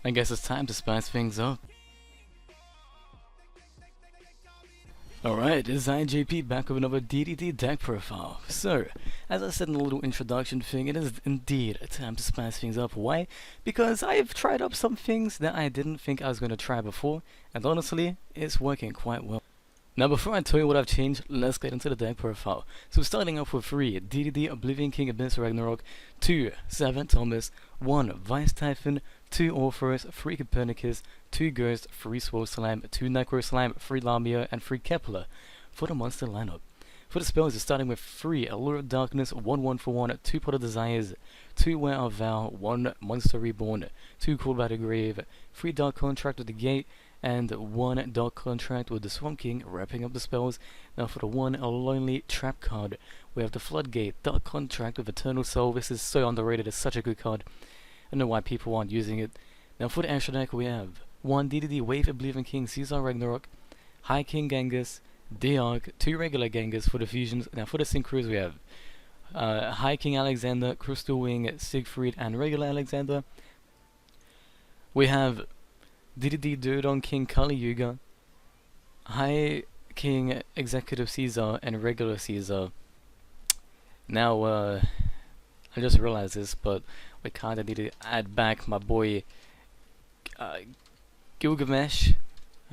I guess it's time to spice things up. Alright, it's JP back with another DDD deck profile. So, as I said in the little introduction thing, it is indeed time to spice things up. Why? Because I've tried up some things that I didn't think I was going to try before, and honestly, it's working quite well. Now before I tell you what I've changed, let's get into the deck profile. So starting off with 3, DDD Oblivion King Abyss Ragnarok, 2, 7 Thomas, 1 Vice Typhon, 2 Orpheus, 3 Copernicus, 2 Ghost, 3 Swole Slime, 2 Necro Slime, 3 Lamia, and 3 Kepler for the monster lineup. For the spells, you're starting with 3 Allure of Darkness, 1 for 1, 2 Pot of Desires, 2 Wear of Vow, 1 Monster Reborn, 2 Call by the Grave, 3 Dark Contract with the Gate, and 1 Dark Contract with the Swamp King, wrapping up the spells. Now for the 1 Lonely Trap card, we have the Floodgate, Dark Contract with Eternal Soul. This is so underrated, it's such a good card. I don't know why people aren't using it. Now for the extra deck we have 1 DDD Wave Oblivion King Caesar Ragnarok, High King Genghis, Diarch, 2 regular Genghis for the fusions. Now for the synchros we have High King Alexander, Crystal Wing, Siegfried, and regular Alexander. We have DDD Dodon King Kali Yuga, High King Executive Caesar, and regular Caesar. Now, I just realized this, but we kinda need to add back my boy Gilgamesh.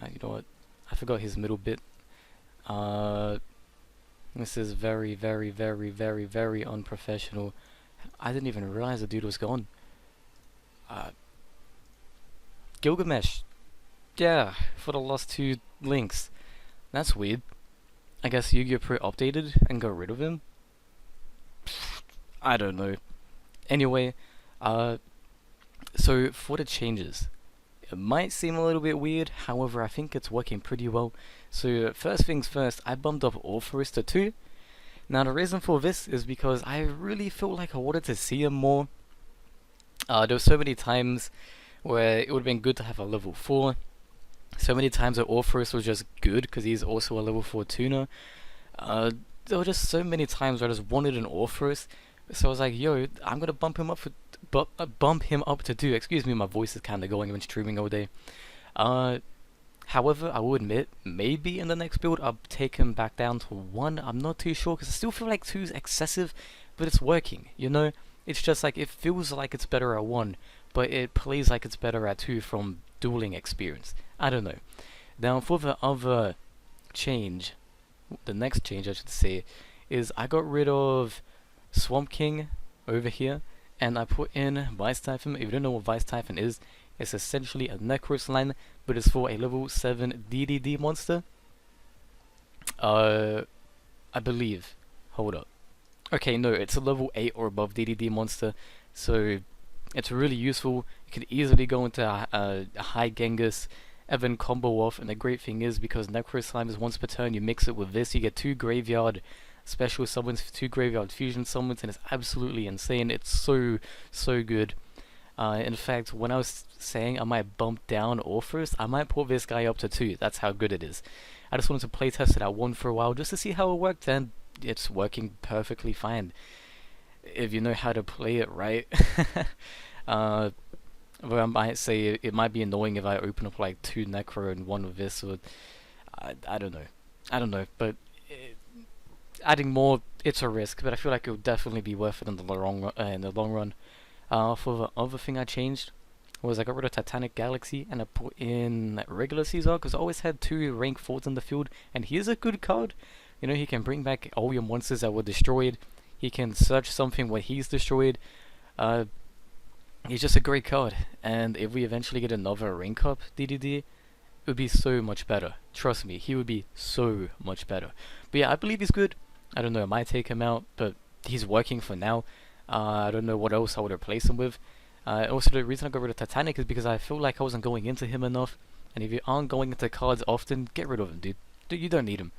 You know what? I forgot his middle bit. This is very, very, very, very, very unprofessional. I didn't even realize the dude was gone. Gilgamesh. Yeah, for the last 2 links. That's weird. I guess Yu-Gi-Oh! Pro updated and got rid of him? I don't know. Anyway, so for the changes, it might seem a little bit weird, however I think it's working pretty well. So first things first, I bumped up Orpheus to 2. Now the reason for this is because I really felt like I wanted to see him more. There were so many times where it would have been good to have a level 4. So many times that Orpheus was just good because he's also a level 4 tuner. There were just so many times where I just wanted an Orpheus. So I was like, yo, I'm gonna bump him up to 2. Excuse me, my voice is kinda going. I've been streaming all day. However, I will admit, maybe in the next build I'll take him back down to 1. I'm not too sure because I still feel like 2 is excessive, but it's working, you know? It's just like, it feels like it's better at 1, but it plays like it's better at 2 from dueling experience. I don't know. Now for the other change, the next change I should say, is I got rid of Swamp King over here, and I put in Vice Typhon. If you don't know what Vice Typhon is, it's essentially a Necro Slime, but it's for a level 7 DDD monster. I believe. Hold up. Okay, no, it's a level 8 or above DDD monster, so it's really useful. You can easily go into a high Genghis, Evan combo off, and the great thing is, because Necro Slime is once per turn, you mix it with this, you get 2 graveyard special summons, 2 graveyard fusion summons, and it's absolutely insane. It's so good. In fact, when I was saying I might bump down Orpheus, I might put this guy up to 2. That's how good it is. I just wanted to playtest it at 1 for a while just to see how it worked, and it's working perfectly fine if you know how to play it right. But I might say it might be annoying if I open up like 2 Necro and 1 of this, or I don't know, but adding more, it's a risk, but I feel like it would definitely be worth it in the long run. For the other thing I changed was I got rid of Titanic Galaxy and I put in regular Caesar, because I always had 2 rank 4s in the field, and he is a good card. You know, he can bring back all your monsters that were destroyed. He can search something when he's destroyed. He's just a great card, and if we eventually get another rank up DDD, it would be so much better. Trust me, he would be so much better. But yeah, I believe he's good. I don't know, I might take him out, but he's working for now. I don't know what else I would replace him with. Also, the reason I got rid of Titanic is because I feel like I wasn't going into him enough. And if you aren't going into cards often, get rid of him, dude. You don't need him.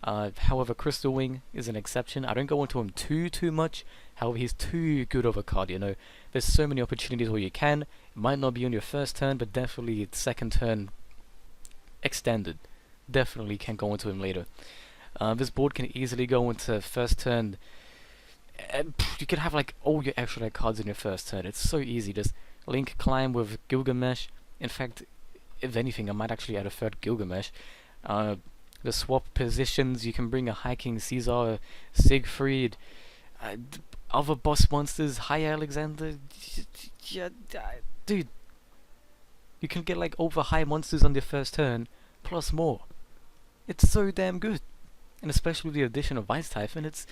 However, Crystal Wing is an exception. I don't go into him too much. However, he's too good of a card, you know. There's so many opportunities where you can. It might not be on your first turn, but definitely second turn extended. Definitely can go into him later. This board can easily go into first turn. You can have like all your extra deck cards in your first turn. It's so easy. Just Link climb with Gilgamesh. In fact, if anything, I might actually add a third Gilgamesh. The swap positions, you can bring a High King Caesar, Siegfried, other boss monsters, High Alexander. Yeah, dude, you can get like over high monsters on the first turn, plus more. It's so damn good, and especially with the addition of Ice Typhon, it's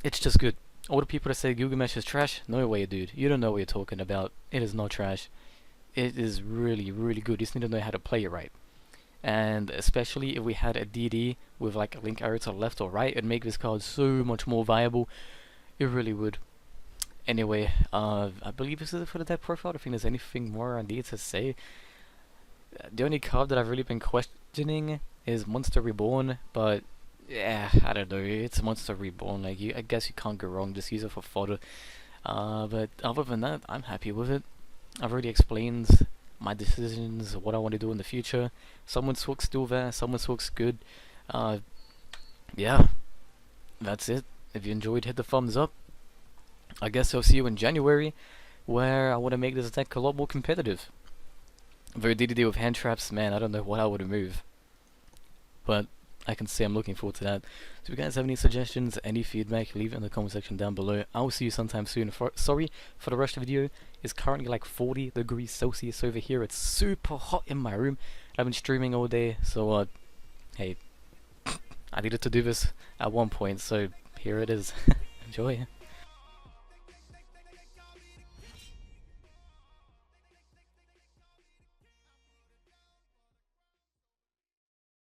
just good. All the people that say Gilgamesh is trash, no way, dude. You don't know what you're talking about. It is not trash. It is really, really good. You just need to know how to play it right. And especially if we had a DD with like a link arrow to the left or right, it'd make this card so much more viable. It really would. Anyway, I believe this is it for the deck profile. I don't think there's anything more I need to say. The only card that I've really been questioning is Monster Reborn, but yeah, I don't know. It's Monster Reborn. Like, I guess you can't go wrong. Just use it for fodder. But other than that, I'm happy with it. I've already explained my decisions, what I want to do in the future. Someone's hook's still there. Someone's hook's good. Yeah, that's it. If you enjoyed, hit the thumbs up. I guess I'll see you in January, where I want to make this deck a lot more competitive. Very DDD with hand traps, man, I don't know what I would move. But I can say I'm looking forward to that. So if you guys have any suggestions, any feedback, leave it in the comment section down below. I will see you sometime soon. Sorry for the rush video. It's currently like 40 degrees Celsius over here. It's super hot in my room. I've been streaming all day, so hey, I needed to do this at one point, so here it is. Enjoy.